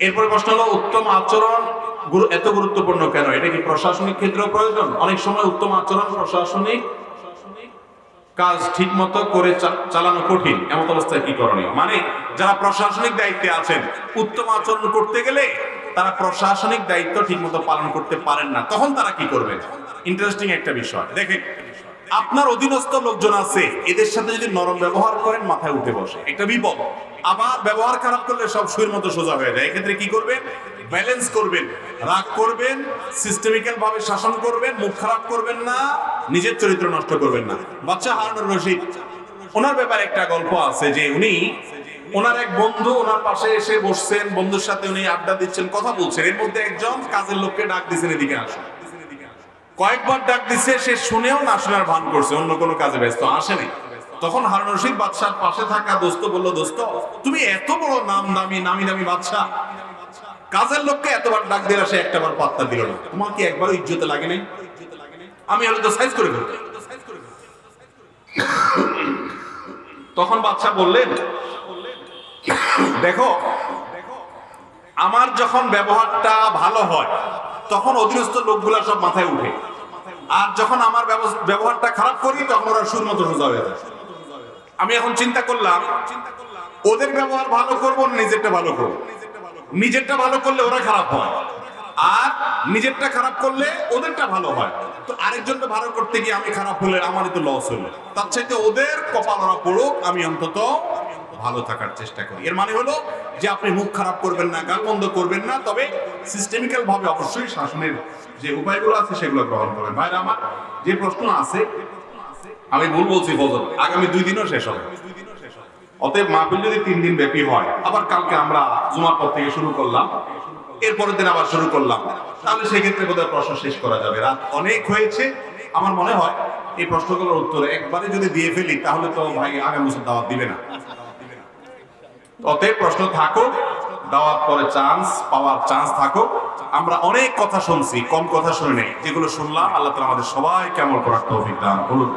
এরপরে প্রশ্ন হলো উত্তম আচরণ এত গুরুত্বপূর্ণ কেন? এটা কি প্রশাসনিক ক্ষেত্রেও প্রয়োজন? অনেক সময় উত্তম আচরণ প্রশাসনিক কাজ ঠিক মতো করে চালানো কঠিন, এমন অবস্থায় কি করণীয়? মানে যারা প্রশাসনিক দায়িত্বে আছেন, উত্তম আচরণ করতে গেলে তারা প্রশাসনিক দায়িত্ব ঠিক মতো পালন করতে পারেন না, তখন তারা কি করবেন? ইন্টারেস্টিং একটা বিষয়। দেখেন, আপনার অধীনস্থ লোকজন আছে, এদের সাথে যদি নরম ব্যবহার করেন মাথায় উঠে বসে, একটা বিপদ। আবার ব্যবহার খারাপ করলে সব সুইয়ের মতো সোজা হয়ে যায়। এক্ষেত্রে কি করবেন? ব্যালেন্স করবেন, রাগ করবেন, সিস্টেমিক্যাল ভাবে শাসন করবেন, মুখ খারাপ করবেন না, নিজের চরিত্র নষ্ট করবেন না। বাদশা হারুনুর রশিদ, ওনার ব্যাপারে একটা গল্প আছে যে উনি ওনার এক বন্ধু ওনার পাশে এসে বসছেন, বন্ধুর সাথে উনি আড্ডা দিচ্ছেন, কথা বলছেন। এর মধ্যে একজন কাজের লোককে ডাক দিচ্ছেন, এদিকে আসুন। কয়েকবার ডাক দিচ্ছে, সে শুনেও না শোনার ভান করছে, অন্য কোনো কাজে ব্যস্ত, আসেনি। তখন হারুনুর রশিদ বাদশার পাশে থাকা দোস্ত বলল, দোস্ত তুমি এত বড় নামি দামি বাদশা, কাজের লোককে এতবার ডাক দিলে সে একটাবার পাত্তা দিল না, তোমার কি একবারও ইজ্জতে লাগে নাই? আমি হলে তো সাইজ করে ফেলতাম। তখন বাদশা বললেন, দেখো, আমার যখন ব্যবহারটা ভালো হয় তখন অধীনস্থ লোকগুলা সব মাথায় উঠে, আর যখন আমার ব্যবহারটা খারাপ করি তখন ওরা সুর মতো সোজা হয়ে যায়। আমি এখন চিন্তা করলাম ওদের ব্যবহার ভালো করবো না নিজেরটা ভালো করবো। নিজেরটা ভালো করলে ওরা খারাপ হয়, আর নিজেরটা খারাপ করলে ওদেরটা ভালো হয়। তো আরেকজনটা ভালো করতে গিয়ে আমি খারাপ হলে আমারই তো লস হলো। তার চাইতে ওদের কপাল ওরা পড়ুক, আমি অন্তত ভালো থাকার চেষ্টা করি। এর মানে হলো যে আপনি মুখ খারাপ করবেন না, গাল বন্ধ করবেন না, তবে সিস্টেমিক্যাল ভাবে অবশ্যই শাসনের যে উপায়গুলো আছে সেগুলো গ্রহণ করবেন। ভাইরা আমার, যে প্রশ্ন আছে, আমি ভুল বলছি, ফজর আগামী 2 দিনও শেষ হবে। অতএব মাহফিল যদি 3 দিন ব্যাপী হয়, আবার কালকে আমরা জুমার পর থেকে শুরু করলাম, এরপরের দিন আবার শুরু করলাম, তাহলে সেক্ষেত্রে বোধহয় প্রশ্ন শেষ করা যাবে। রাত অনেক হয়েছে। আমার মনে হয় এই প্রশ্নগুলোর উত্তর একবারে যদি দিয়ে ফেলি তাহলে তো ভাই আগামী বছর দাওয়াত দিবে না। অতএব প্রশ্ন থাকুক, দাওয়াত পরে পাওয়ার চান্স থাকুক। আমরা অনেক কথা শুনছি, কম কথা শুনি নাই। যেগুলো শুনলাম আল্লাহ তাআলা আমাদের সবাইকে আমল করার তৌফিক দান করুন।